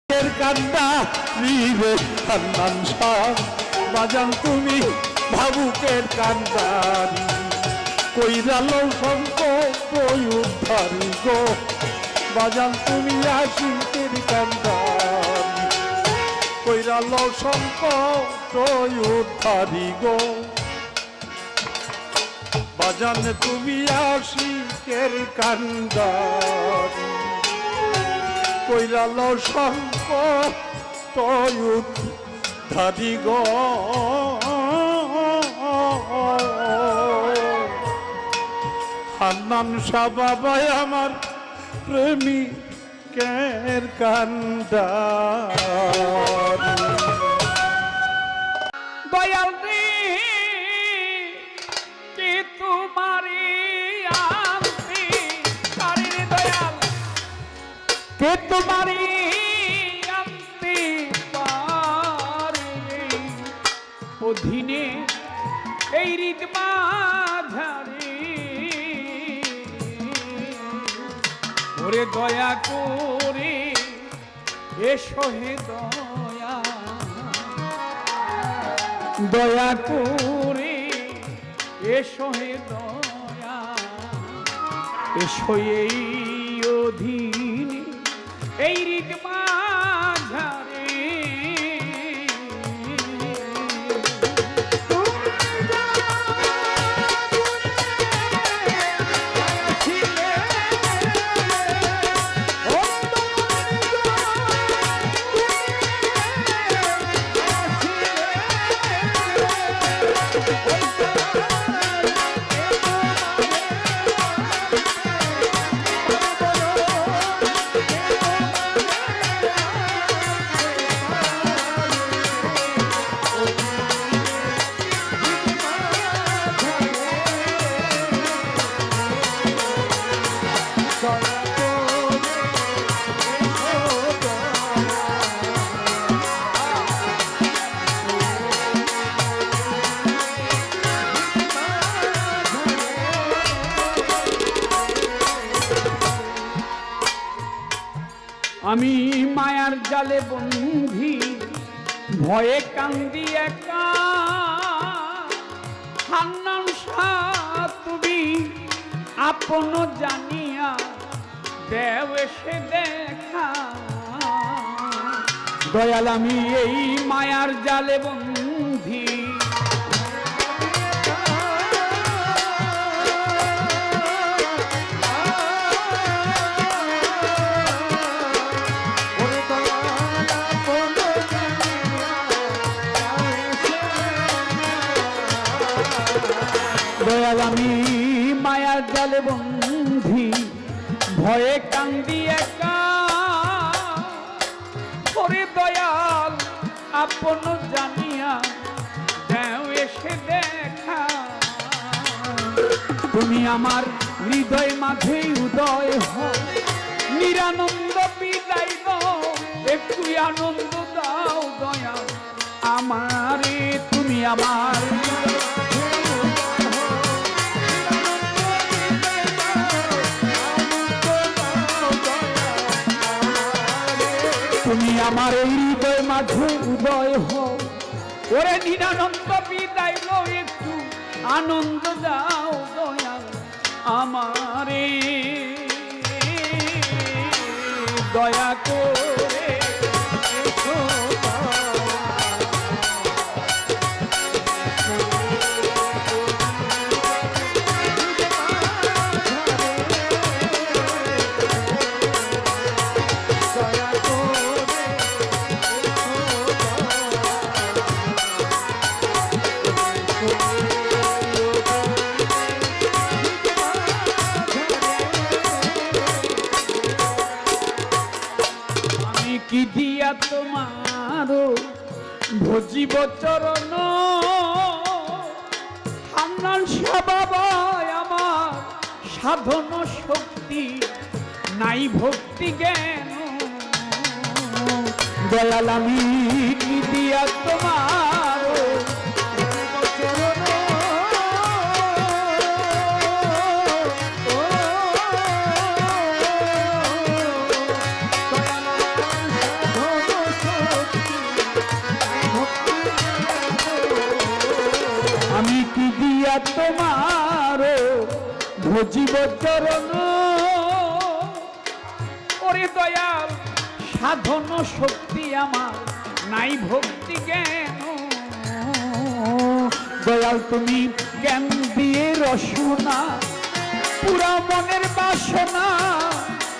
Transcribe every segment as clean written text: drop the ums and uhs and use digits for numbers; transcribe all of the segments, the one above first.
কান্না রে হান্নান শাহ বাজান তুমি ভাবুকের কান্দারি কইরালো সংকট উদ্ধারি গো বাজান তুমি আশিকের কান্দারি কইরালো সংকট উদ্ধারি গো বাজান তুমি আশিকের কান্দারি কইরালো সংকট উদ্ধারি গো হান্নান শাহ বাবাই আমার প্রেমিকের কান্দারি দয়াল রে কে তোমারি আনতে তারি দয়াল কে তোমারি আনতে পারে অধীনে এই হৃদ মাঝারে ওরে দয়া করে এসো হে দয়া দয়া করে এসো হে দয়া এসো এই অধীনে এই হৃদ মাঝারে আমি মায়ার জালে বন্ধি ভয়ে কান্দি একা হান্নান শাহ তুমি আপন জানিয়া দেও এসে দেখা দয়াল আমি এই মায়ার জালে বন্ধি দয়াল আমি মায়ার জালে বন্ধি ভয়ে কান্দি একা ওরে দয়াল আপন জানিয়া দেও এসে দেখা তুমি আমার হৃদয় মাঝে উদয় হও নিরানন্দ বিদায় দাও একটু আনন্দ দাও দয়াল আমারে তুমি আমার তুমি আমার এই হৃদয় মাঝে উদয় হও ওরে নিরানন্দ বিদায় লো একটু আনন্দ দাও দয়াল আমারে দয়া করে এসো কি দিয়া তোমার ভজিব চরণ হান্নান শাহ বাবা আমার সাধন শক্তি নাই ভক্তি জ্ঞান দয়াল আমি কি দিয়া তোমার চরণ সজীব চরণ ওরে দয়াল সাধন শক্তি আমার নাই ভক্তি জ্ঞান দয়াল তুমি জ্ঞান দিয়ে রসনা পুরা মনের বাসনা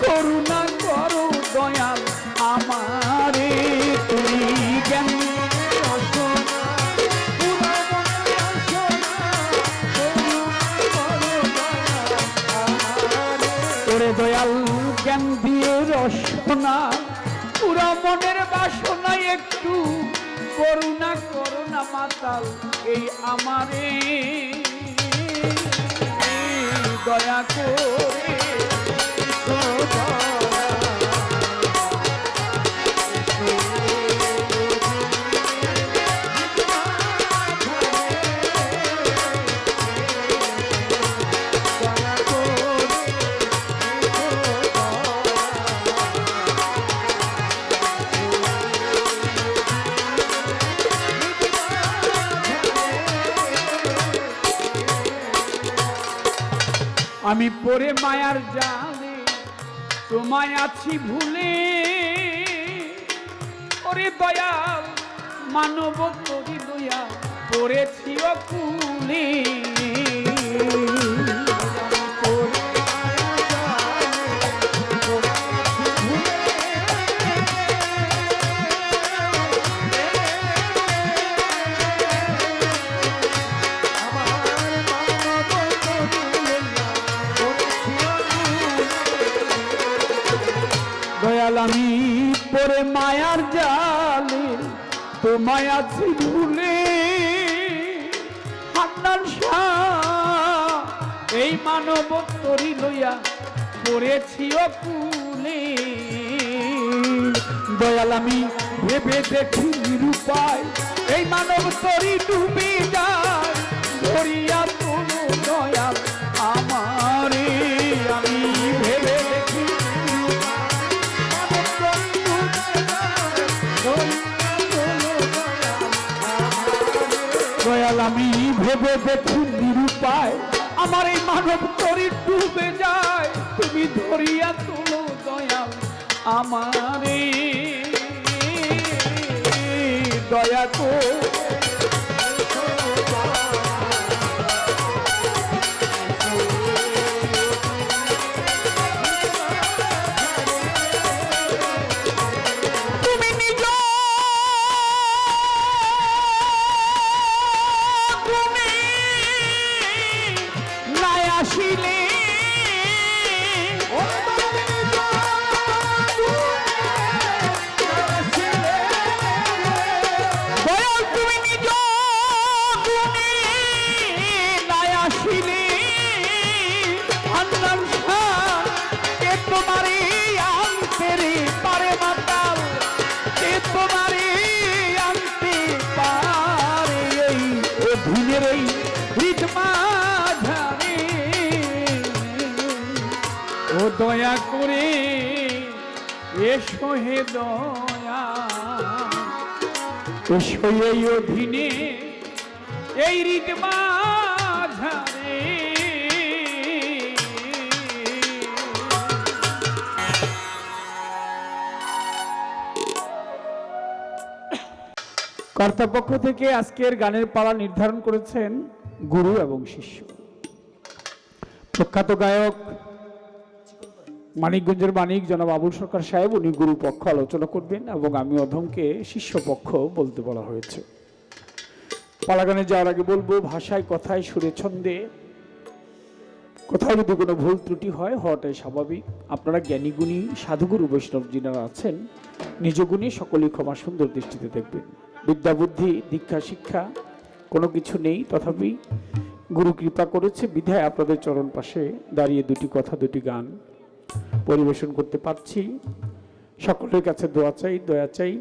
করুণা করো দয়াল আমারে তুমি জ্ঞান রসনা পুরা মনের বাসনা ওরে দয়াল জ্ঞান দিয়ে রসনা পুরা মনের বাসনা একটু করুণা করুণা মাতাল এই আমারে দয়া করে আমি পরে মায়ার জালে তোমায় আছি ভুলে ওরে দয়াল মানব তোরি দয়া পড়েছি অকুলে আমি পরে মায়ার জালে তোমায় আছি ভুলে হান্নান শাহ এই মানব তরি লইয়া পড়েছি অকুলে দয়াল আমি ভেবে দেখি নিরুপায় এই মানব তরি ডুবে যায় ধরিয়া তোলো দয়াল আমারে আমি ভেবে দেখি দয়াল আমি ভেবে দেখি নিরুপায় আমার এই মানব তরি ডুবে যায় তুমি ধরিয়া তোলো দয়াল আমারে দয়া করে দয়া করে এসো হে দয়া এসো এই অধীনে এই রীত মাঝারে কর্তৃপক্ষ থেকে আজকের গানের পালা নির্ধারণ করেছেন গুরু এবং শিষ্য প্রখ্যাত গায়ক মানিকগঞ্জের মানিক জনাব আবুল সরকার সাহেব উনি গুরু পক্ষ আলোচনা করবেন এবং আমি অধমকে শিষ্য পক্ষ বলতে বলা হয়েছে পালাগানে যাওয়ার আগে বলবো ভাষায় কথায় সুরে ছন্দে কোথাও যদি কোনো ভুল ত্রুটি হয় হওয়াটাই স্বাভাবিক আপনারা জ্ঞানী গুণী সাধুগুরু বৈষ্ণব যিনারা আছেন নিজ গুণী সকলেই ক্ষমা সুন্দর দৃষ্টিতে দেখবেন বিদ্যা বুদ্ধি দীক্ষা শিক্ষা কোনো কিছু নেই তথাপি গুরু কৃপা করেছে বিধায় আপনাদের চরণ পাশে দাঁড়িয়ে দুটি কথা দুটি গান পরিবেশন করতে পারছি সকলের কাছে দোয়া চাই দয়া চাই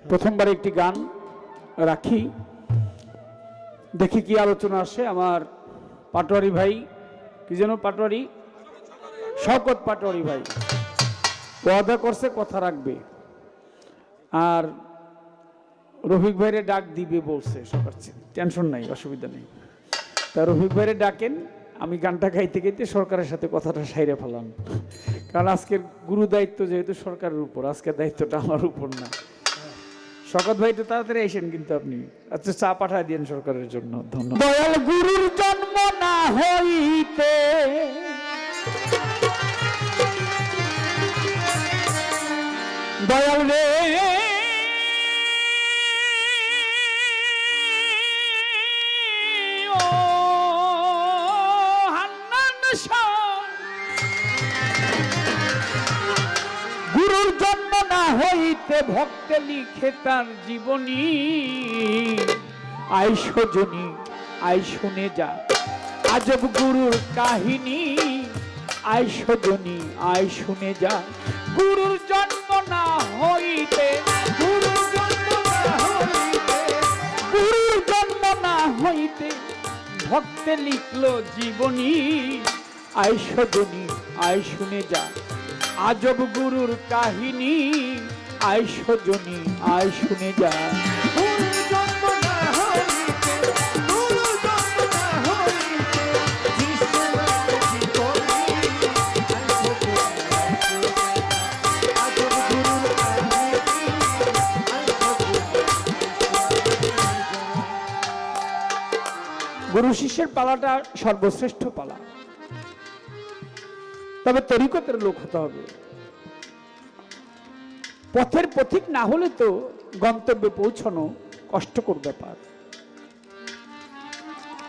প্রথমবার একটি গান রাখি দেখি কি আলোচনা আসে আমার পাটোয়ারি ভাই কি যেন পাটোয়ারি শওকত পাটোয়ারি ভাই ওয়াদা করছে কথা রাখবে আর রফিক ভাইরে ডাক দিবে বলছে সকাল টেনশন নাই অসুবিধা নেই তা রফিক ভাইরে ডাকেন আমি গানটা গাইতে গাইতে সরকারের সাথে কথাটা সাইরে ফেলাম, কারণ আজকের গুরু দায়িত্ব যেহেতু সরকারের উপর, আজকের দায়িত্বটা আমার উপর না। শকত ভাই তো তাড়াতাড়ি আসেন কিন্তু আপনি। আচ্ছা, চা পাঠায় দিন সরকারের জন্য, ধন্যবাদ। দয়াল গুরুর জন্ম না হইতে দয়াল রে ও হান্নান শাহ, গুরুর জন্ম না হইতে ভক্তে লিখে তার জীবনী। আয় সজনী আয় শুনে যা আজব গুরুর কাহিনী, আয় সজনী আয় শুনে যা গুরুর জন্ম না হইতে, গুরুর জন্ম না হইতে, গুরুর জন্ম না হইতে ভক্তে লিখলো জীবনী। আয় সজনী আয় শুনে যা আজব গুরুর কাহিনী, আয় সজনী আয় শুনে যা। গুরুর জন্ম না হইতে, গুরুর জন্ম না হইতে গুরু শিষ্যের পালাটা সর্বশ্রেষ্ঠ পালা, তবে তরিকতের লোক হতে হবে। পথের পথিক না হলে তো গন্তব্যে পৌঁছানো কষ্টকর ব্যাপার।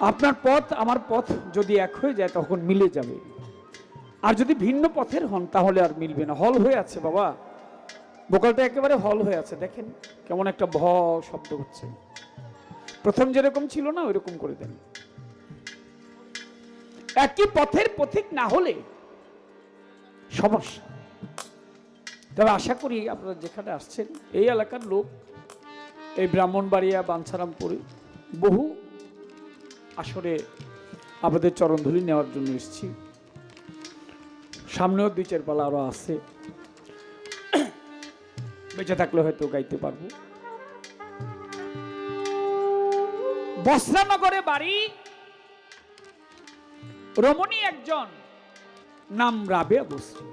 আপনার পথ আমার পথ যদি এক হয়ে যায় তখন মিলে যাবে, আর যদি ভিন্ন পথের হন তাহলে আর মিলবে না। হল হয়ে আছে বাবা, বোকালটা একেবারে হল হয়ে আছে, দেখেন কেমন একটা ভ শব্দ হচ্ছে। প্রথম যেরকম ছিল না ওইরকম করে দেন। একই পথের পথিক না হলে সমস্যা। তবে আশা করি আপনারা যেখানে আসছেন এই এলাকার লোক, এই ব্রাহ্মণবাড়িয়া বাঞ্ছারামপুরে বহু আসরে আমাদের চরণধুলি নেওয়ার জন্য এসেছি। সামনেও 2-4 পালা আরো আছে, বেঁচে থাকলে হয়তো গাইতে পারবো। বস্ত্রানগরে বাড়ি, রমণী একজন, নাম রাবেয়া বস্ত্রী।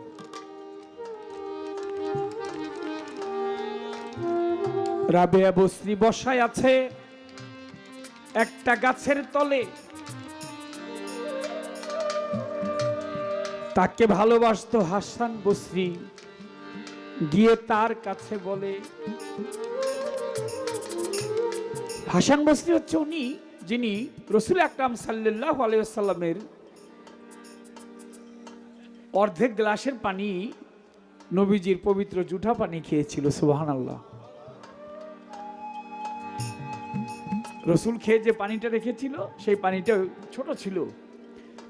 রাবেয়া বস্ত্রী বসায় আছে একটা গাছের তলে। তাকে ভালোবাসতো হাসান বস্ত্রী, গিয়ে তার কাছে বলে। হাসান বস্ত্রী হচ্ছে উনি যিনি রাসূল আকরাম সাল্লাল্লাহু আলাইহি ওয়াসাল্লামের অর্ধেক গ্লাসের পানি নবীজির পবিত্র জুঠা পানি খেয়েছিল। সুবহানাল্লাহ। রসুল খেয়ে যে পানিটা রেখেছিল সেই পানিটা ছোট ছিল,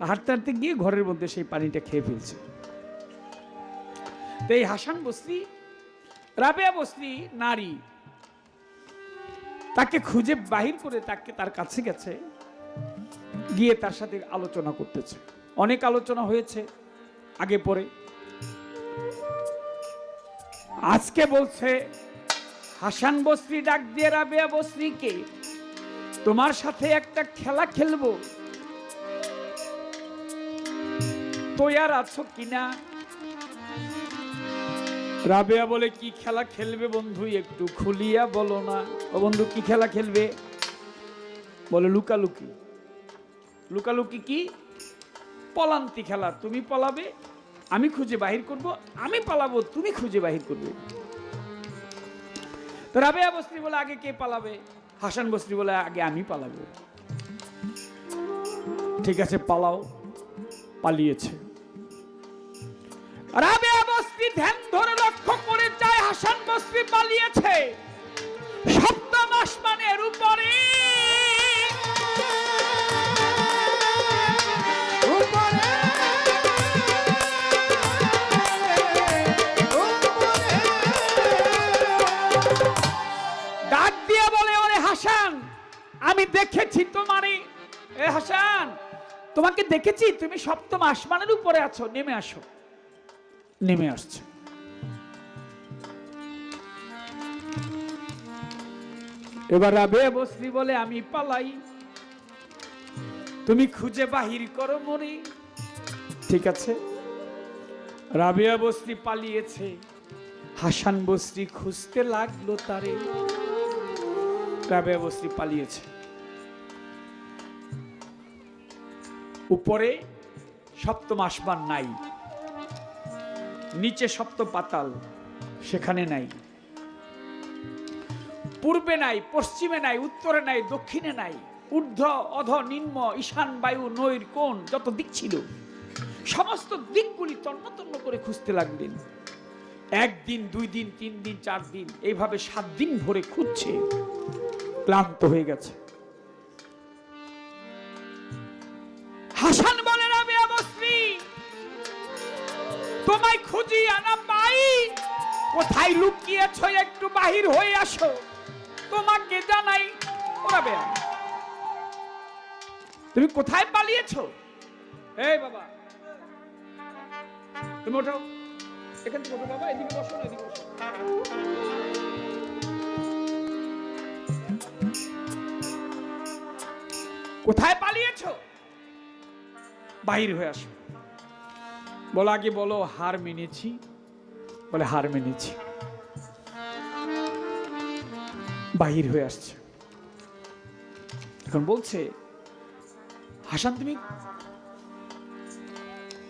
হাঁটতে হাঁটতে গিয়ে ঘরের মধ্যে সেই পানিটা খেয়ে ফেলছে। তো এই হাসান বস্ত্রী, রাবেয়া বস্ত্রী নারী, তাকে খুঁজে বাহির করে তার কাছে গেছে, গিয়ে তার সাথে আলোচনা করতেছে। অনেক আলোচনা হয়েছে আগে পরে। আজকে বলছে হাসান বস্ত্রী ডাক দিয়ে রাবেয়া বস্ত্রীকে, তোমার সাথে একটা খেলা খেলবো, তৈয়ার আছো কিনা? রাবেয়া বলে, কি খেলা খেলবে বন্ধু, একটু খুলিয়া বলো না। ও বন্ধু কি খেলা খেলবে? বলে লুকালুকি। লুকালুকি কি? পলান্তি খেলা। তুমি পলাবে, আমি খুঁজে বাহির করব, আমি পালাবো, তুমি খুঁজে বাহির করবে। তো রাবেয়া বস্ত্রী বলে, আগে কে পালাবে? হাসান বস্ত্রী বলে, আগে আমি পালাবো। ঠিক আছে পালাও। পালিয়েছে। রাবেয়া বস্ত্রী ধ্যান ধরে লক্ষ্য করে যায় হাসান বস্ত্রী পালিয়েছে। সপ্তম আসমানের উপরে ডাক দিয়ে বলে, ওরে হাসান, আমি দেখেছি তোমারে। এ হাসান, তোমাকে দেখেছি, তুমি সপ্তম আসমানের উপরে আছো, নেমে আসো। নেমে আসছে। এবার রাবেয়া বস্ত্রী বলে, আমি পালাই। তো তুমি খুঁজে বাহির করো মরে। ঠিক আছে, রাবেয়া বস্রি পালিয়েছে, হাসান বস্রি খুঁজতে লাগলো তারে। রাবেয়া বস্রি পালিয়েছে, উপরে সপ্তম আসমান নাই, নিচে সপ্তম পাতাল সেখানে নাই, পূর্বে নাই, পশ্চিমে নাই, উত্তরে নাই, দক্ষিণে নাই, ঊর্ধ্ব অধ নিম্ন ঈশান বায়ু নৈর কোণ যত দিক ছিল সমস্ত দিকগুলি তন্ন তন্ন করে খুঁজতে লাগলেন। একদিন, 2 দিন, 3 দিন, 4 দিন, এইভাবে 7 দিন ভরে খুঁজছে, ক্লান্ত হয়ে গেছে। হাসান বলে, রাবেয়া বস্রি তোমায় খুঁজি আনা পাই, কোথায় লুকিয়েছো একটু বাহির হয়ে আসো, তোমাকে জানাই। ও রাবেয়া, তুমি কোথায় পালিয়েছো? এই বাবা, তুমি ওঠো, এখান থেকে ওঠো বাবা, এদিকে বসো না, এদিকে বসো। কোথায় পালিয়েছো? বাহির হয়ে আসো। বলো আগে বলো, হার মেনেছি। বলে হার মেনেছি। বাহির হয়ে আসছে। এখন বলছে, হাসান তুমি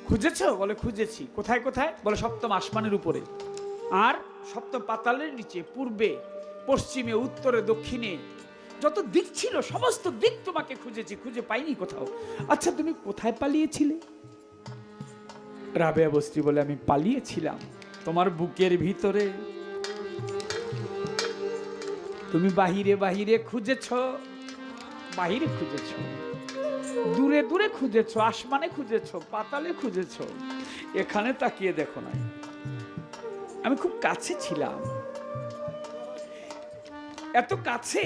খুঁজেছো? বলে খুঁজেছি। কোথায় কোথায়? বলে সপ্তম আসমানের উপরে, আর সপ্তম পাতালের নিচে, পূর্বে পশ্চিমে উত্তরে দক্ষিণে যত দিক ছিল সমস্ত দিক তোমাকে খুঁজেছি, খুঁজে পাইনি কোথাও। আচ্ছা তুমি কোথায় পালিয়েছিলে? রাবেয়া বস্রি বলে, আমি পালিয়েছিলাম তোমার বুকের ভিতরে। তুমি বাহিরে বাহিরে খুঁজেছ, বাহিরে খুঁজেছ, দূরে দূরে খুঁজেছ, আসমানে খুঁজেছ, পাতালে খুঁজেছ, এখানে তাকিয়ে দেখো না। আমি খুব কাছে ছিলাম, এত কাছে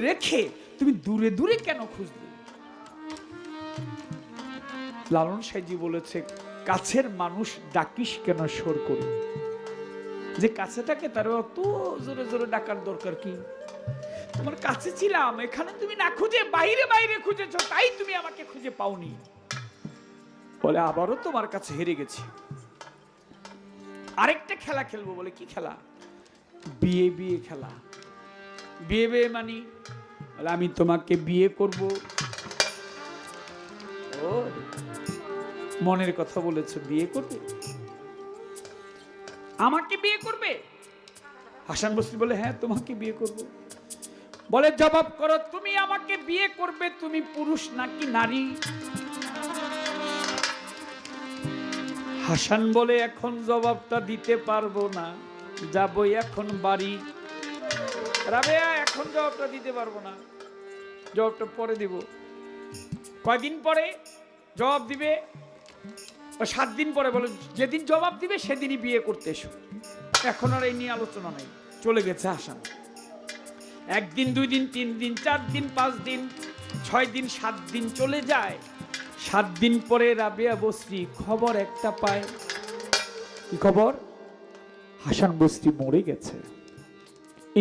রেখে তুমি দূরে দূরে কেন খুঁজলে? লালন সাইজি বলেছে, কাছের মানুষ ডাকিস কেন সর করে? যে কাছে থাকে তার অত জোরে জোরে ডাকার দরকার কি? তোমার কাছে ছিলাম, এখানে তুমি না খুঁজে বাইরে বাইরে খুঁজেছো, তাই তুমি আমাকে খুঁজে পাওনি। বলে আবারও তোমার কাছে হেরে গেছি, আরেকটা খেলা খেলবো। বলে কি খেলা? বিয়ে বিয়ে খেলা। বিয়ে বিয়ে মানি? বলে আমি তোমাকে বিয়ে করব। ও মনের কথা বলেছো, বিয়ে করবে? আমাকে বিয়ে করবে? হাসান বস্রি বলে, হ্যাঁ তোমাকে বিয়ে করব। বলে জবাব করো, তুমি আমাকে বিয়ে করবে, তুমি পুরুষ নাকি নারী? হাসান বলে, এখন জবাবটা দিতে পারবো না, যাবো এখন বাড়ি। রাবেয়া, এখন জবাবটা দিতে পারবো না, জবাবটা পরে দিব। কয়দিন পরে জবাব দিবে? 7 দিন পরে। বলে যেদিন জবাব দিবে সেদিনই বিয়ে করতে এসো, এখন আর এই নিয়ে আলোচনা নেই। চলে গেছে হাসান। 1 দিন, 2 দিন, 3 দিন, 4 দিন, 5 দিন, 6 দিন, 7 দিন চলে যায়। 7 দিন পরে রাবেয়া বস্রি খবর একটা পায়। কি খবর? হাসান বস্রি মরে গেছে।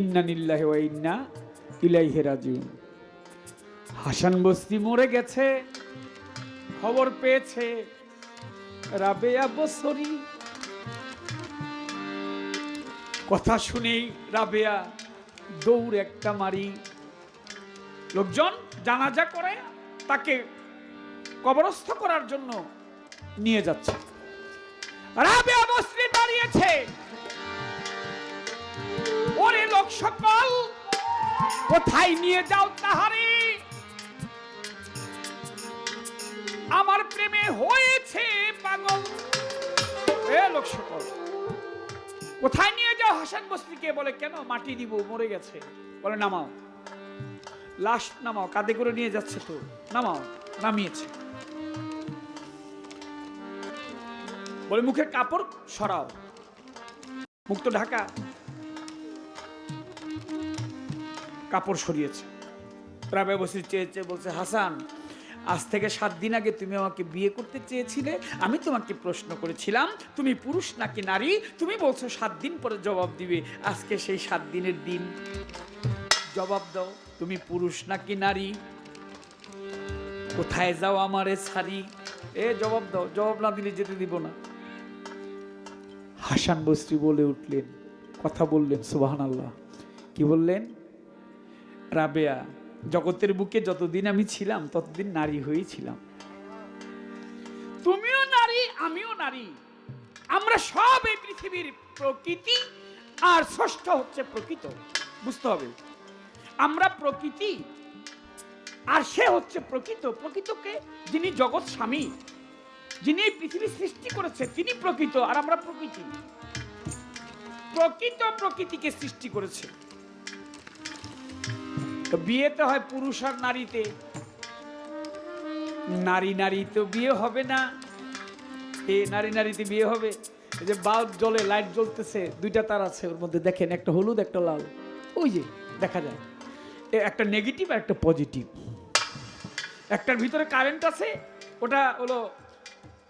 ইন্না লিল্লাহি ওয়া ইন্না ইলাইহি রাজিউন। হাসান বস্রি মরে গেছে, খবর পেয়েছে রাবেয়া বস্রি। কথা শুনেই রাবেয়া দৌড় একটা মারি। লোকজন জানাজা করে তাকে কবরস্থ করার জন্য নিয়ে যাচ্ছে। রাবেয়া বস্রি দাঁড়িয়েছে। ওরে লোক সকল, কোথায় নিয়ে যাও তাহারে? আমার প্রেমে হয়েছে পাগল। এ লোক সকল, কোথায় নিয়ে যাও হাসান বস্রিকে? বলে কেন? মাটি দিব, মরে গেছে। বলে নামাও, লাশ নামাও, কাঁধে করে নিয়ে যাচ্ছে তো, নামাও। নামিয়েছে। বলে মুখের কাপড় সরাও, মুখ তো ঢাকা। কাপড় সরিয়েছে। রাবেয়া বস্রি চেয়েছে, বলছে হাসান, আজ থেকে 7 দিন আগে তুমি আমাকে বিয়ে করতে চেয়েছিলে, আমি তোমাকে প্রশ্ন করেছিলাম তুমি পুরুষ নাকি নারী, তুমি বলছো 7 দিন পরে জবাব দিবে। আজকে সেই 7 দিনের দিন, জবাব দাও, তুমি পুরুষ নাকি নারী? কোথায় যাও আমারে ছাড়ি? এ জবাব দাও, জবাব না দিলে যেতে দিব না। হাসান বসরি বলে উঠলেন, কথা বললেন, সুবহানাল্লাহ। কি বললেন? রাবেয়া, জগতের বুকে যতদিন আমি ছিলাম ততদিন নারী হয়েই ছিলাম। তুমিও নারী, আমিও নারী। আমরা সব এই পৃথিবীর প্রকৃতি, আর ষষ্ঠ হচ্ছে প্রকৃত। বুঝতে হবে, আমরা প্রকৃতি আর সে হচ্ছে প্রকৃত। প্রকৃতকে, যিনি জগৎ স্বামী, যিনি এই পৃথিবী সৃষ্টি করেছে, তিনি প্রকৃত, আর আমরা প্রকৃতি। প্রকৃত প্রকৃতিকে সৃষ্টি করেছে। তো বিয়েতে হয় পুরুষ আর নারীতে। নারী নারী তো বিয়ে হবে না। এ নারী নারীতে বিয়ে হবে? এই যে বাল্ব জ্বলে, লাইট জ্বলতেছে, দুইটা তার আছে, ওর মধ্যে দেখেন একটা হলুদ একটা লাল, ওই যে দেখা যায়, একটা নেগেটিভ আর একটা পজিটিভ। একটার ভিতরে কারেন্ট আছে, ওটা হলো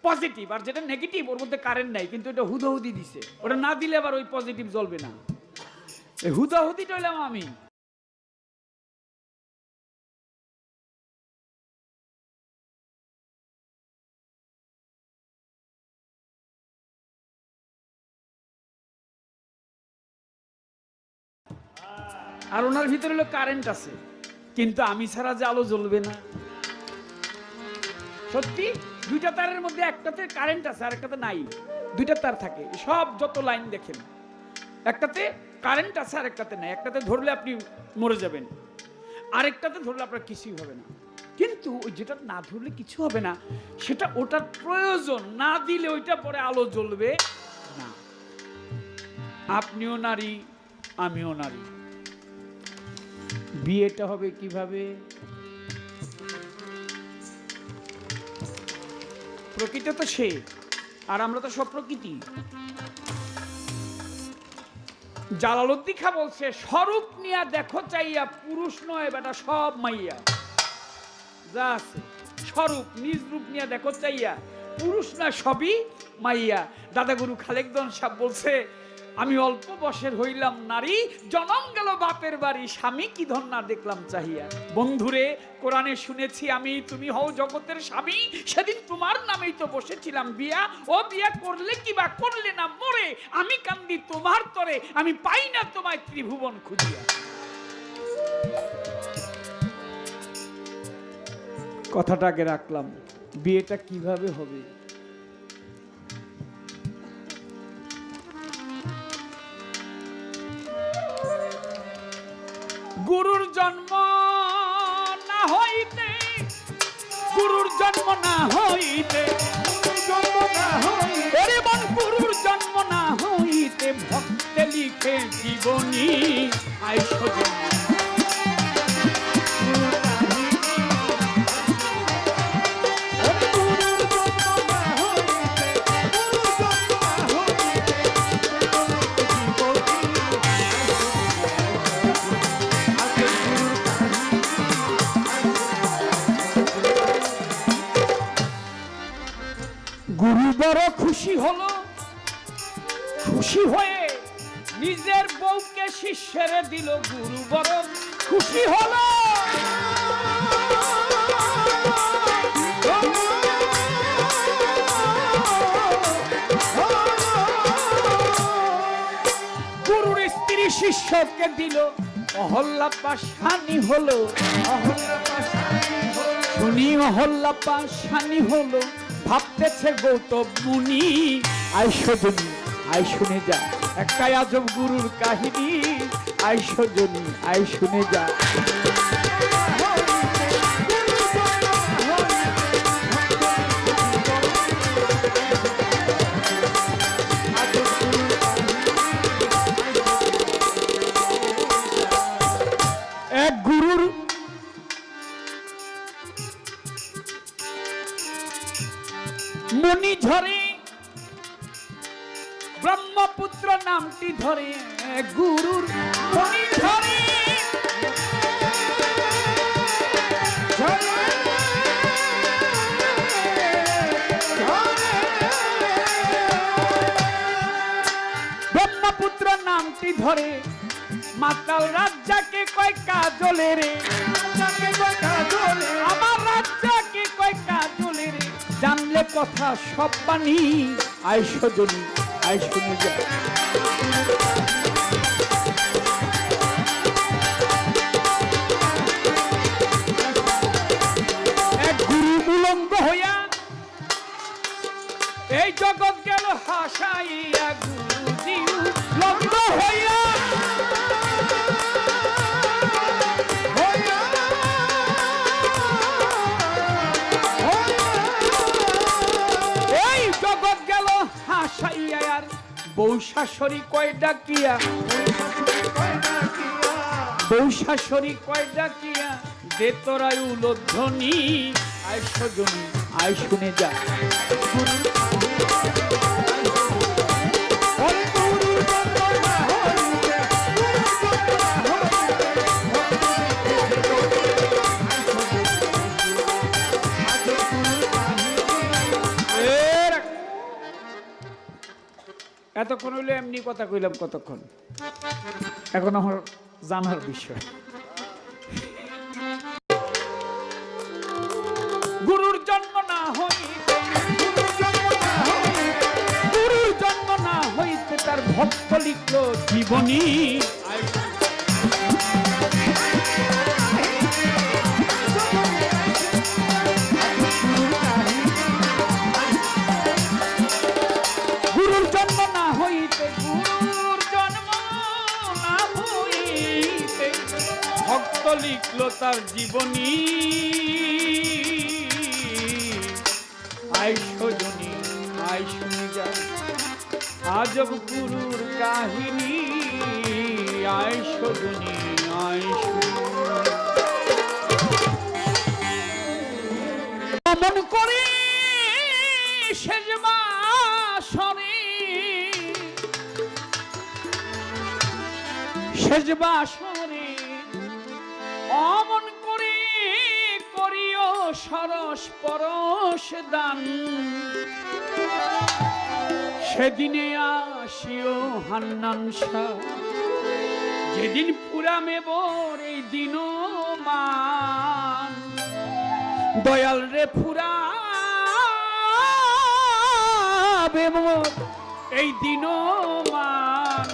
পজিটিভ, আর যেটা নেগেটিভ ওর মধ্যে কারেন্ট নাই, কিন্তু এটা হুদাহুদি দিছে। ওটা না দিলে আবার ওই পজিটিভ জ্বলবে না। এই হুদাহুদিটা হইলাম আমি। আর ওনার ভিতরে হলো কারেন্ট আছে, কিন্তু আমি ছাড়া যে আলো জ্বলবে না। সত্যি, দুইটা তারের মধ্যে একটাতে কারেন্ট আছে আর একটাতে নাই। দুইটা তার থাকে, সব যত লাইন দেখেন, একটাতে কারেন্ট আছে আর একটাতে নাই। একটাতে ধরলে আপনি মরে যাবেন, আরেকটাতে ধরলে আপনার কিছুই হবে না। কিন্তু ওই যেটা না ধরলে কিছু হবে না, সেটা ওটার প্রয়োজন, না দিলে ওইটা পরে আলো জ্বলবে না। আপনিও নারী, আমিও নারী। বিয়েটা হবে কিভাবে? প্রকৃতি তো সে, আর আমরা তো সব প্রকৃতি। জালালউদ্দিন খাঁ বলছে, স্বরূপ নিয়া দেখো চাইয়া, পুরুষ নয় বেটা সব মাইয়া। যা আছে স্বরূপ, নিজ রূপ নিয়া দেখো চাইয়া, পুরুষ না সবই মাইয়া। দাদা গুরু খালেকদন সাহেব বলছে, আমি অল্প বয়সের হইলাম নারী, জনম গেল বাপের বাড়ি, স্বামী কি ধন্যা দেখলাম চাহিয়া। বন্ধুরে, কোরআনে শুনেছি আমি, তুমি হও জগতের স্বামী, সেদিন তোমার নামেই তো বসেছিলাম বিয়া। ও বিয়া করলে কি বা করলে না মরে, আমি কান্দি তোমার তরে, আমি পাই না তোমায় ত্রিভুবন খুঁজিয়া। কথাটাকে রাখলাম, বিয়েটা কিভাবে হবে? গুরুর জন্ম না হইতে, গুরুর জন্ম না হইতে, গুরুর জন্ম না হইতে, ভক্তে লিখে জীবনী আইসো জন্ম। গুরু বড় খুশি হলো, খুশি হয়ে নিজের বউকে শিষ্যের দিল। গুরু বড় খুশি হলো, গুরুর স্ত্রী শিষ্যকে দিল। অহল্যা পাশানি হলো, শুনি অহল্যা পাশানি হলো। ভাবতেছে গৌতম মুনি, আইসো জনি আই শুনে যা, একটাই আজব গুরুর কাহিনী। আইসো জনি আই শুনে যা। এক গুরুর মনি ঝরে, ব্রহ্মপুত্র নামটি ধরে। গুরুর মনি ঝরে, ব্রহ্মপুত্র নামটি ধরে। মাতাল রাজ্জাকে কয় কাজলে রে, আমার রাজ্জাকে কথা সব বাণী, আয় সজনী আয় শুনে যা। এক গুরু উলঙ্গ হইয়া এই জগৎ গেল হাসাইয়া, গুরুজি উলঙ্গ হইয়া এই জগৎ গেল হাসাইয়া। আর বউ শাশুড়ি কয় ডাকিয়া, বউ শাশুড়ি কয় ডাকিয়া, দে তোরাই উলধ্বনি, আয় সজনী আয় শুনে যা। এতক্ষণ হইলে এমনি কথা কইলাম, কতক্ষণ এখন আমার জানার বিষয়। গুরুর জন্ম না হইতে, গুরুর জন্ম না হইতে তার ভক্ত লিখল জীবনী। গুরুর জন্ম না হইতে, গুরুর জন্ম না হইতে ভক্ত লিখল তার জীবনী। আয় সজনী আয় শুনে যা, আজব গুরুর কাহিনী, আয় সজনী আয় শুনে। মন করে শেষ বাসরে, শেষ বাসরে অমন করে করিও সরস পরশ দান। সেদিনে আসিও হান্নান শাহ, যেদিন পুরামে বোর এই দিন মান। দয়াল রে ফুরা মোর এই দিন মান।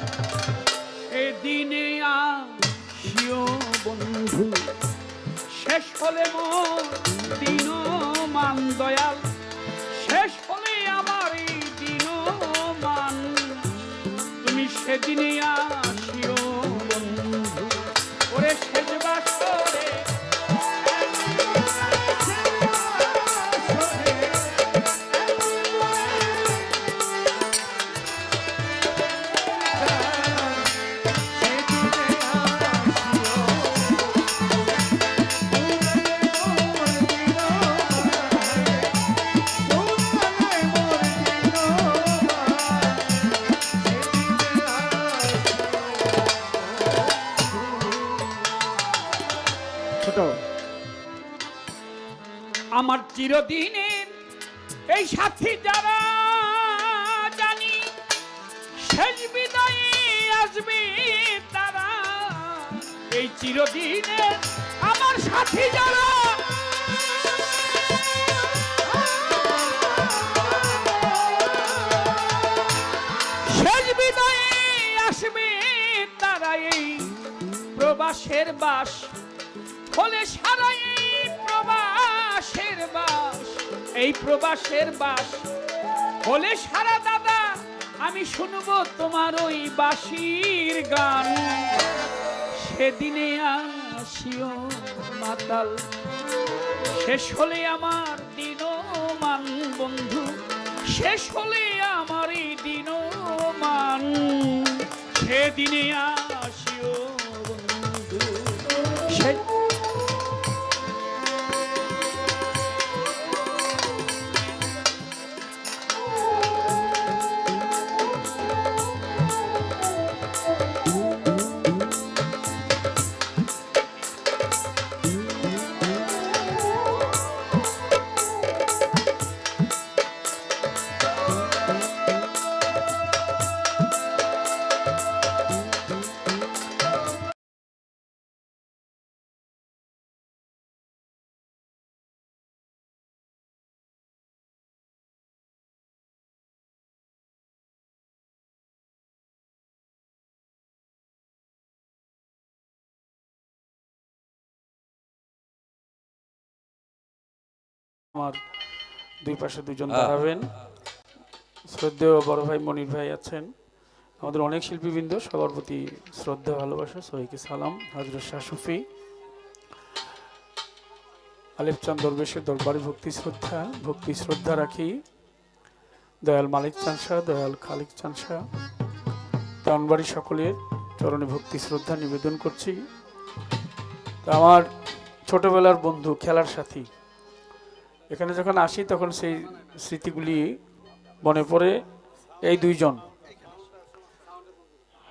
এদিনে আসিও বন্ধু, শেষ হলে মোর দিন মান। দয়াল শেষ হলে আমার এই দিন মান, তুমি সেদিনে আসিও বন্ধু। ওরে শেষ বাসরে আমার চিরদিনের এই সাথী যারা, জানি শেষ বিদায়ে আসবে তারা। এই চিরদিনের আমার সাথী যারা, শেষ বিদায়ে আসবে তারা। এই প্রবাসের বাস হলে সারা, প্রবাসের বাস, এই প্রবাসের বাস হলে সারা দাদা, আমি শুনবো তোমার ওই বাঁশির গান। সেদিনে আসিও মাতাল, শেষ হলে আমার দিন মান বন্ধু, শেষ হলে আমার এই দিন মান। সেদিনে আসিও বন্ধু। আমার দুই পাশে দুজন দাঁড়াবেন। শ্রদ্ধেয় বড় ভাই মনির ভাই আছেন, আমাদের অনেক শিল্পীবৃন্দ, সবার প্রতি শ্রদ্ধা ভালোবাসা, সবাইকে সালাম। হযরত শাহ সুফি আলেফ চাঁদ দরবেশের দরবারে ভক্তি শ্রদ্ধা রাখি। দয়াল মালিক চাঁদ শাহ, দয়াল খালিক চাঁদ শাহ, দেওয়ানবাড়ি সকলের চরণে ভক্তি শ্রদ্ধা নিবেদন করছি। তা আমার ছোটবেলার বন্ধু, খেলার সাথী, এখানে যখন আসি তখন সেই স্মৃতিগুলি মনে পড়ে। এই দুইজন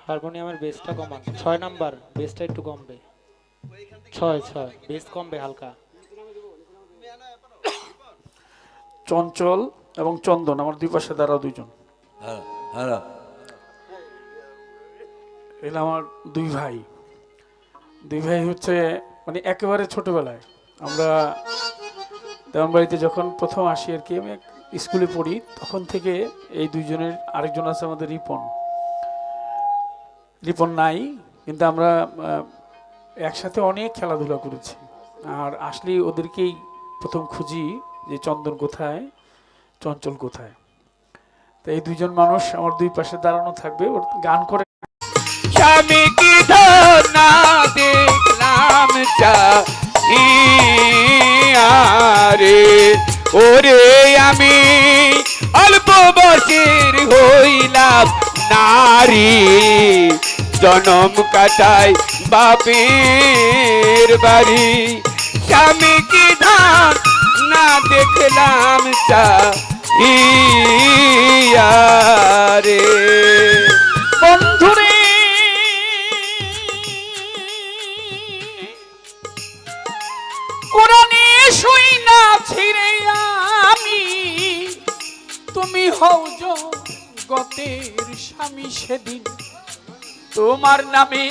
হারমোনিয়ামের বেসটা কমান, 6 নাম্বার বেসটা একটু কমবে, 6 বেস কমবে হালকা। চঞ্চল এবং চন্দন, আমার দুই পাশে দাঁড়াও দুইজন। এরা আমার দুই ভাই হচ্ছে মানে একেবারে ছোটবেলায় আমরা দেওয়ানবাড়িতে যখন প্রথম আসি আর কি, আমি স্কুলে পড়ি তখন থেকে এই দুইজনের, আরেকজন আছে আমাদের রিপন নাই, কিন্তু আমরা একসাথে অনেক খেলাধুলা করেছি। আর আসলেই ওদেরকেই প্রথম খুঁজি যে চন্দন কোথায়, চঞ্চল কোথায়। তো এই দুইজন মানুষ আমার দুই পাশে দাঁড়ানো থাকবে, ওর গান করে। স্বামী কি না দেখলাম চারে, ওরে আমি অল্প বয়সের হইলাম নারী, জনম কাটাই বাপের বাড়ি। স্বামী কি ধান না দেখলাম চারে, বন্ধুরে কোরআনে শুই না ছিড়ে আমি, তুমি হও জগতের স্বামী, সেদিন তোমার নামে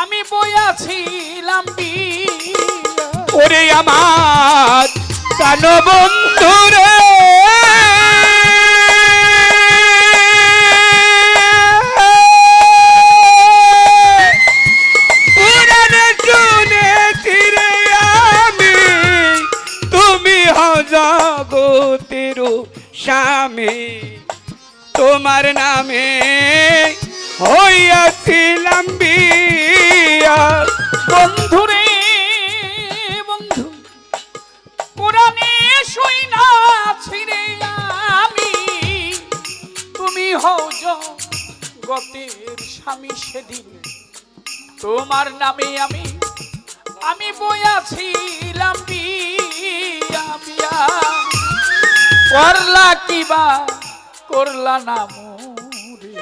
আমি বইয়াছিলাম বিয়া। ওরে আমার প্রাণ বন্ধুরে, পুরানে শুনেছি রে আমি, তুমি হও জগতের স্বামী, তোমার নামে হইয়াছিলাম বিয়া। বন্ধুরে বন্ধু কোরআনে শুই না ছিড়ে আমি, তুমি হও জগতের স্বামী, সেদিন তোমার নামে আমি বইয়াছিলাম বিয়া বিয়া। করলা কিবা করলা না মোরে,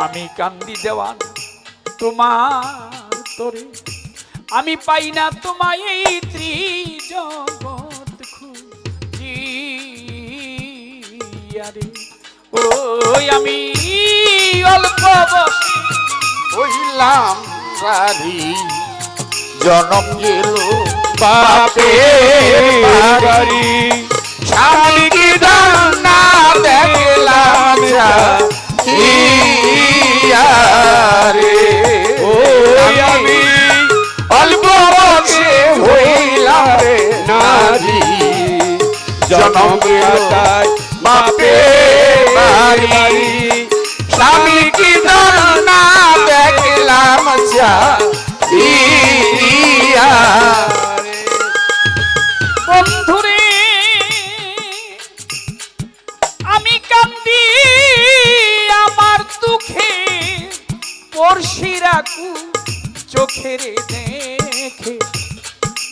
আমি কান্দি দেওয়ান তোমার তোরে, আমি পাই না তোমায় এই ত্রিজগৎ খুঁজিয়ারে। ওই আমি অল্প বয়সে হইলাম রারি, জনম গেল বাপের বাড়ি। স্বামী কি না দেখলাম চারে, ওই আমি অল্প বয়সে হইলাম নারী, জনম কাটাই বাপের বাড়ি। স্বামী কি না দেখলাম চারে, বন্ধুরে আমি কান্দি আমার দুঃখে, পড়শিরা চোখের দেখে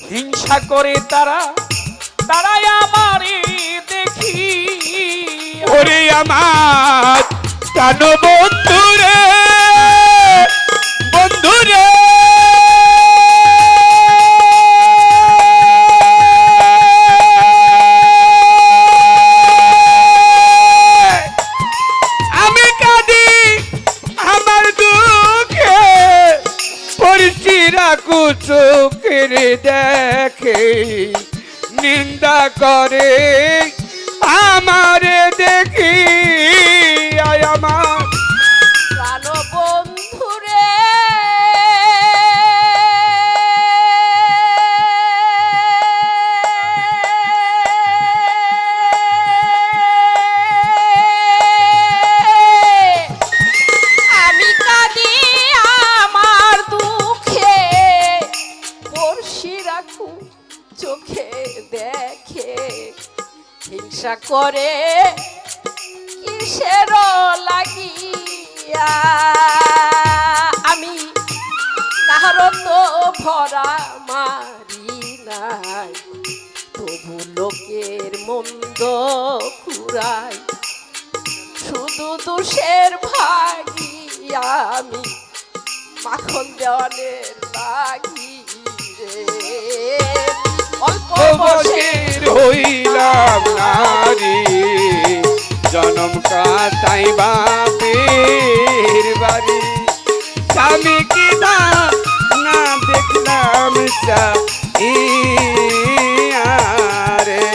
হিংসা করে তারাই আমারে দেখি। ওরে আমার প্রাণ বন্ধুরে, বন্ধুরে আমি কাঁদি আমার দুঃখে, পরিচিরা চোখের দেখে নিন্দা করে আমারে দেখি। আমার প্রাণ বন্ধুরে হিংসা করে কিসের লাগিয়া আমি কারো তো ভরা মারি নাই তবু লোকের মন্দ খুরাই শুধু দোষের ভাগিয়া আমি মাখন দেওয়ানের লাগি রে অল্প বসে বসের হইলাম নারী জনম কাটাই বাপের বাড়ি স্বামী কি না দেখলাম রে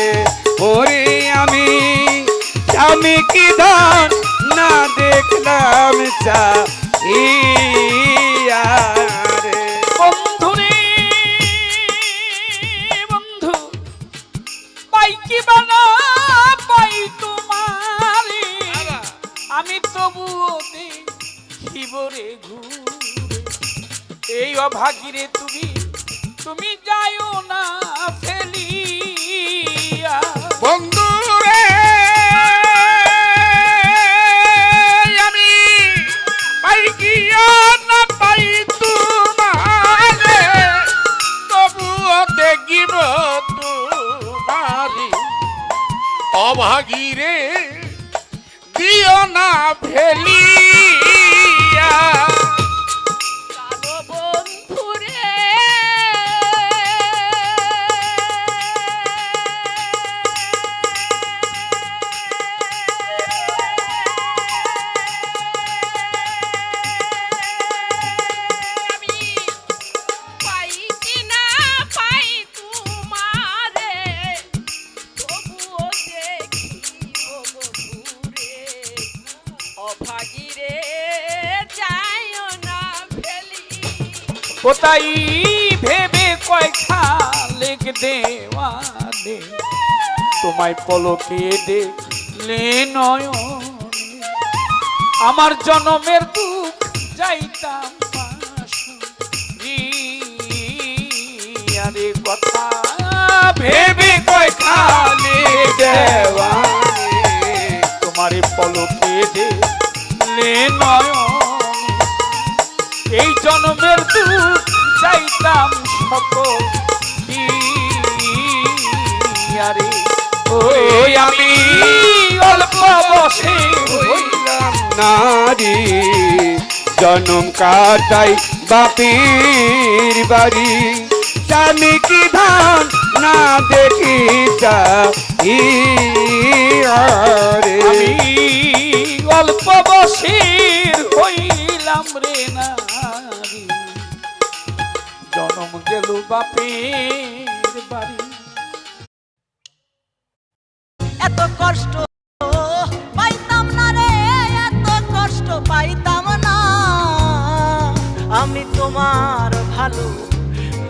ওরে আমি স্বামী কি ধান না দেখলাম রে বন্ধুরে বন্ধু পাই কি বানা পাই তোমারে আমি তবুও দেখিবরে ঘুরে এই অভাগীরে তুমি যাইও না ফেলিয়া বন্ধু রে আমি পাই কি না পাই তোমারে তবুও দেখিব তোমারি অভাগীরে দিও না ফেলিয়া কালো বন্ধুরে আমি পাই কি না পাই তোমারে তবুও দেখিব বন্ধুরে অভাগীরে যাইও না ফেলি কোথায় ভেবে কয়খা লেখ দেওয়া দে তোমায় পলকে দেখলে নয়নে আমার জনমের দুঃখ যাইতাম আরে কথা ভেবে কয়খা লেখ দেওয়া তোমারে পলকে দেখলে নয়নে এই জন্মের দুঃখ চাইতাম সকল আরে ওই আমি অল্প বসে হইলাম নারী জনম কাটাই বাপের বাড়ি স্বামী কি ধান না দেখি রে আমি অল্প বসের হইলাম রে নারী জনম গেল বাপের বাড়ি এত কষ্ট পাইতাম না রে এত কষ্ট পাইতাম না আমি তোমার ভালো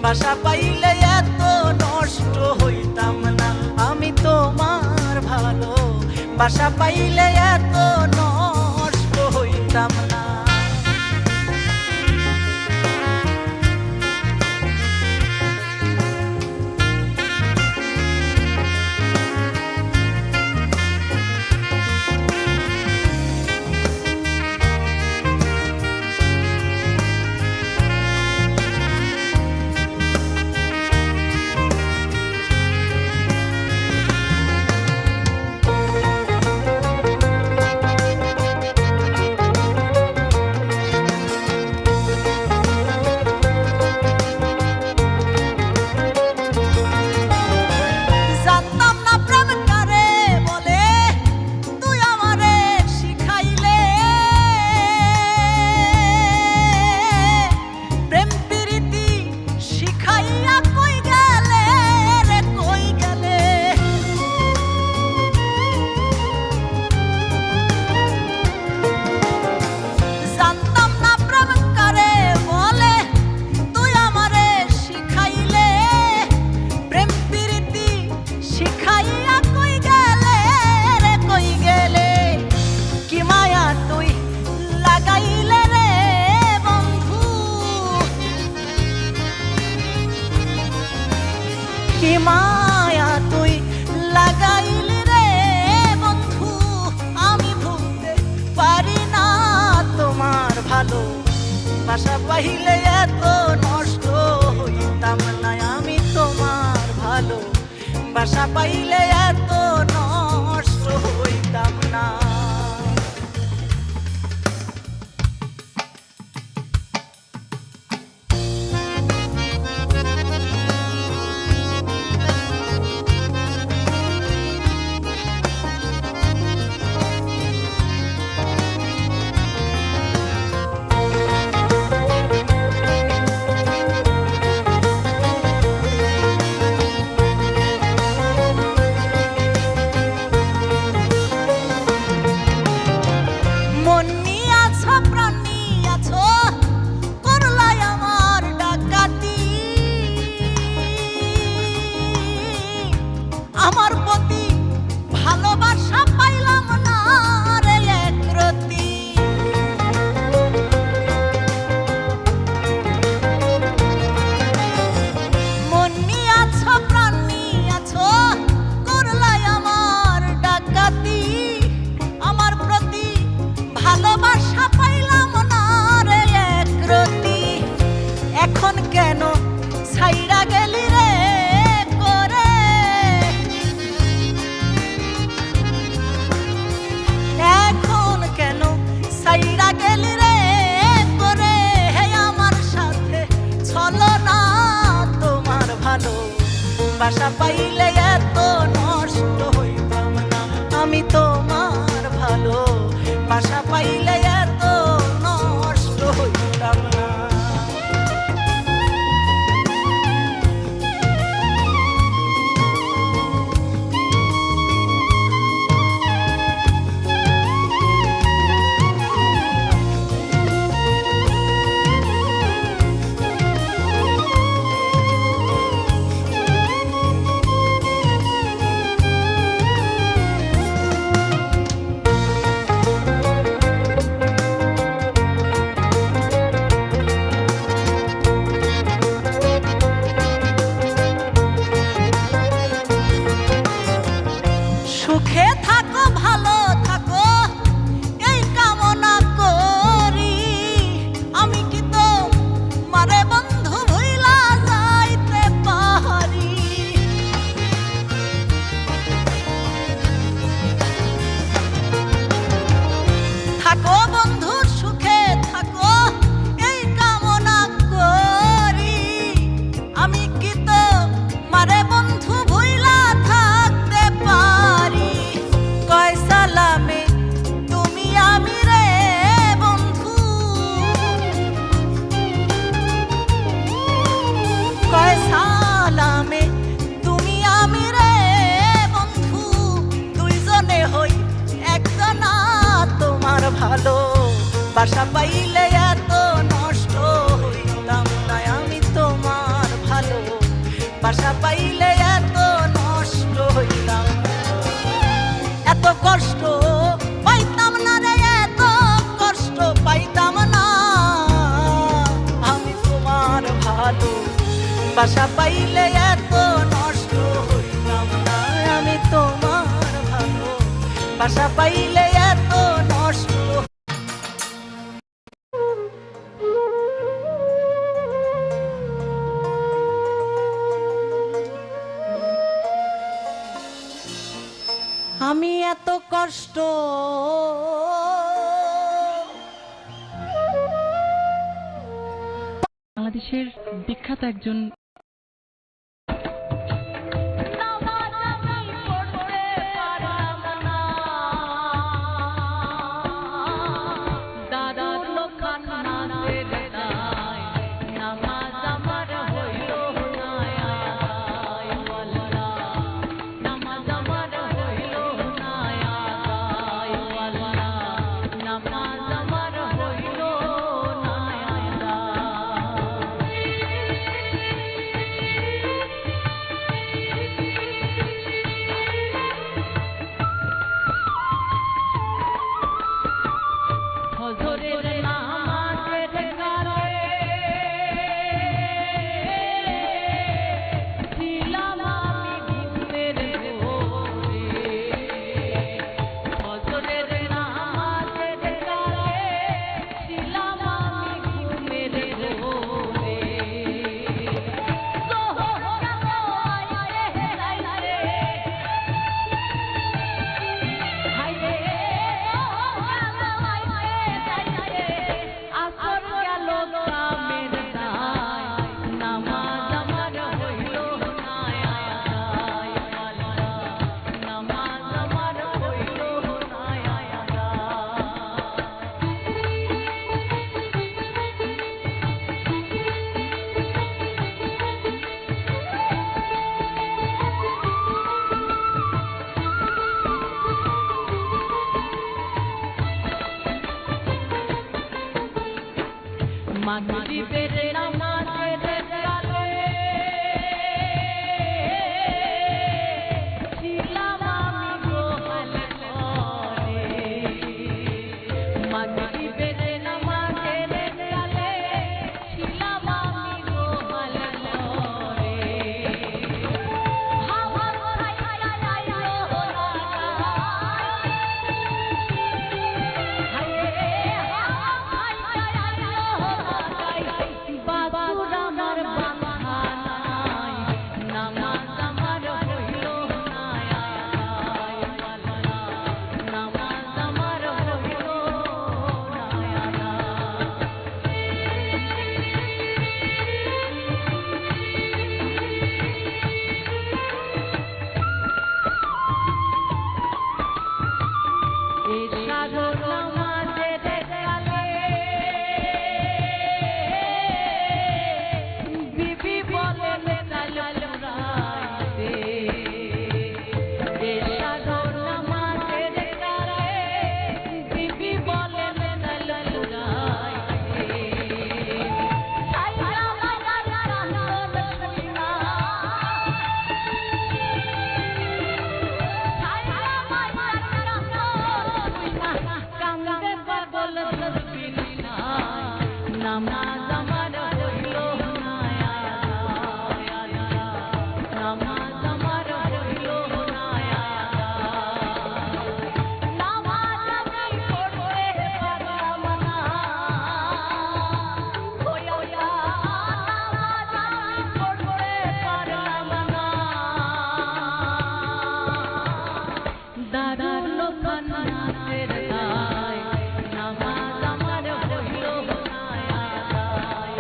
বাসা পাইলে এত নষ্ট হইতাম না আমি তোমার ভালো বাসা পাইলে এত নষ্ট হইতাম না কি মায়া তুই লাগাইলি রে বাসা পাইলে এত নষ্ট হইতাম না আমি তোমার ভালো বাসা পাইলে এত নষ্ট হইতাম না। আমার প্রতি ভালোবাসা পাইলাম না রে একরতি মন নিয়ে আছো প্রাণ নিয়ে আছো করলাই আমার ডাকাতি আমার প্রতি ভালোবাসা পাইলাম না রে একরতি এখন কেন ছাইড়া গেলি রে সাইরা গেলি রে করে হে আমার সাথে চলো না তোমার ভালো বাসা পাইলে এত নষ্ট হইতাম না আমি তোমার ভালো বাসা পাইলে এত নষ্ট হইতাম না। সুখে থাকো ভালো থাকো এই কামনা করি আমি কি তো মারে বন্ধু ভুইলা যাইতে পারি থাকো বন্ধু সুখে থাকো এই কামনা করি আমি কি তো মারে বন্ধু ভুইলা থাকতে পারি কয় সালামে তুমি আমি রে বন্ধু কয় সালামে তুমি আমি রে বন্ধু দুইজনে হই একজনা তোমার ভালো বাসা পাইলে এত নষ্ট হইতাম না আমি তোমার ভালো বাসা পাইলে এত নষ্ট হইতাম এত কষ্ট পাইতাম না রে এত কষ্ট পাইতাম না আমি তোমার ভালো বাসা পাইলে এত নষ্ট হইতাম না আমি তোমার ভালো বাসা পাইলে এত নষ্ট। আমি এত কষ্ট বাংলাদেশের বিখ্যাত একজন মাগরিবের নামাজের কালে ছিলাম আমি গোহাল ঘরে। মাগরিবের নামাজের কালে ছিলাম আমি গোহাল ঘরে। হাওয়া আইলো বাবুর আমার বাহানায় নামাজ আমার হইল না আদায়। নামাজ আমার হইল না আদায়। এশার নামাজের কালে বিবি বলে লাল রাইতে। এশার নামাজের কালে বিবি বলে লাল রাইতে। সাইয়া মাইনার কান্দন শুইনা, সাইয়া মাইনার কান্দন শুইনা, কান্দে পাগল বিনা। নামাজ আমার হইল না আদায়। নামাজ আমার হইল না আদায়। নামাজ আমি পড়তে পারলাম না। ওয়া নামাজ আমি পড়তে পারলাম না। দারুল খানাতের দায় নামাজ আমার হইল না আদায়।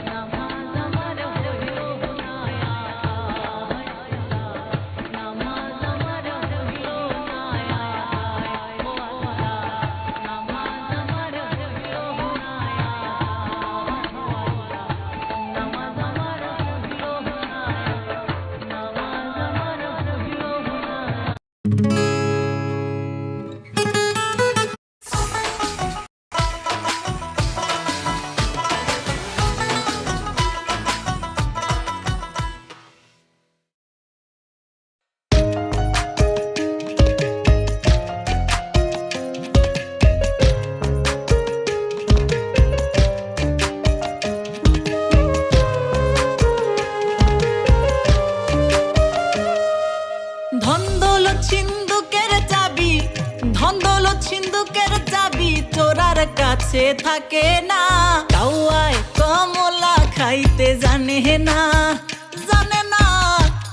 নামাজ আমার হইল না আদায়। নামাজ আমার হইল না আদায়। ও আল্লাহ, নামাজ আমার হইল না আদায়। নামাজ আমার হইল না আদায়। নামাজ আমার হইল না। ধন দৌলত সিন্ধুকের চাবি, ধন দৌলত সিন্ধুকের চাবি চোরার কাছে থাকে না। কাউয়ায় কমলা খাইতে জানে না, জানে না।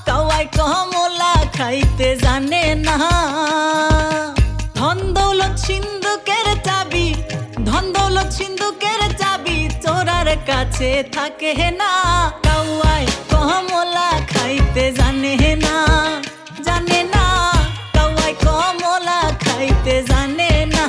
কাউয়ায় কমলা খাইতে জানে না। ধন দৌলত সিন্ধুকের চাবি, ধন দৌলত সিন্ধুকের চাবি চোরার কাছে থাকে না। কাউয়ায় কমলা খাইতে জানে না, জানে না। কাউয়ায় কমলা খাইতে জানে না।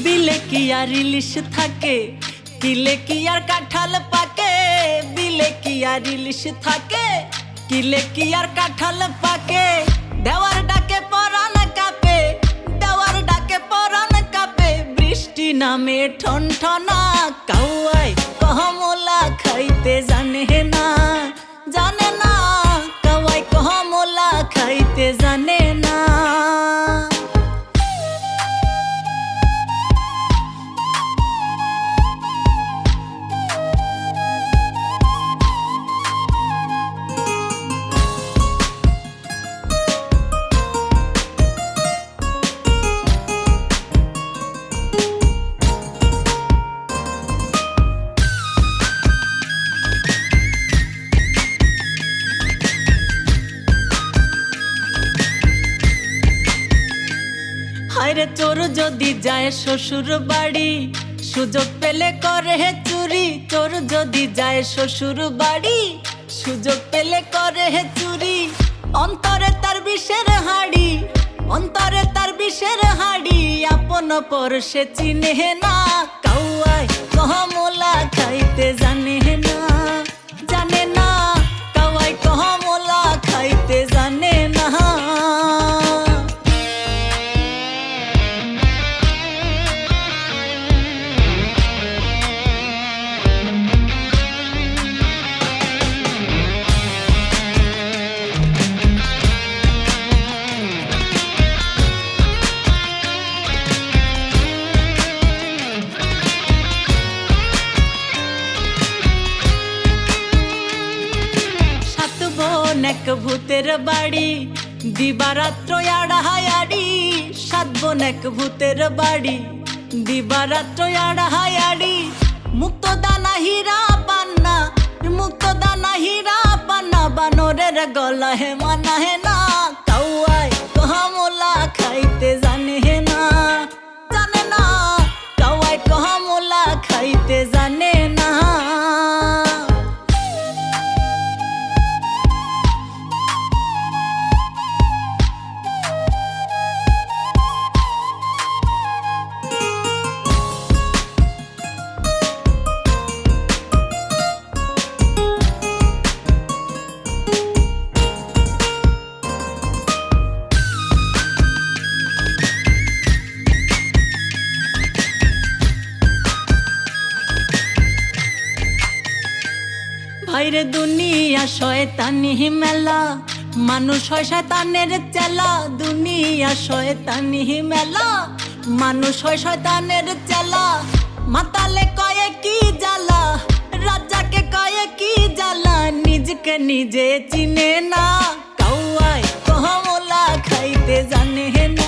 বিলে কি আর ইলিশ থাকে, কিলে কি আর কাঁঠাল পাকে। বিলে কি আর ইলিশ থাকে, কিলে কি আর কাঁঠাল পাকে। দেওয়ার ডাকে পরাণ কাঁপে, দেওয়ার ডাকে পরাণ কাঁপে। বৃষ্টি নামে ঠনঠনা, কাউয়ায় কমলা খাইতে জানে না, জানে না। কাউয়ায় কমলা খাইতে জানে না। হায়রে চোর যদি যায় শ্বশুর বাড়ি, সুযোগ পেলে করে চুরি, চোর যদি যায় শ্বশুর বাড়ি, সুযোগ পেলে করে চুরি। অন্তরে তার বিষের হাড়ি, অন্তরে তার বিষের হাড়ি, আপন পর সে চিনে না। কাউয়ায় কমলা খাইতে জানে না, জানে না, কাউয়ায় কমলা খাইতে জানে না। এক ভূতের বাড়ি, দিবারাত্র আড়াহায়াড়ি, সাত বোন এক ভূতের বাড়ি, দিবারাত্র আড়াহায়াড়ি। মুক্ত দানা হীরা পান্না, মুক্ত দানা হীরা পান্না, বানরের গলা হে মানা হে না। কাউয়ায় কমলা খাইতে জানে না, জানে না, কাউয়ায় কমলা খাইতে জানে না। ভাইরে দুনিয়া শয়তানি মেলা, মানুষ হয় শয়তানের চেলা। দুনিয়া শয়তানি মেলা, মানুষ হয় শয়তানের চেলা। মাতালে কয়ে কি জ্বালা, রাজাকে কয়ে কি জ্বালা, নিজকে নিজে চিনে না। কাউয়ায় কমলা খাইতে জানে না।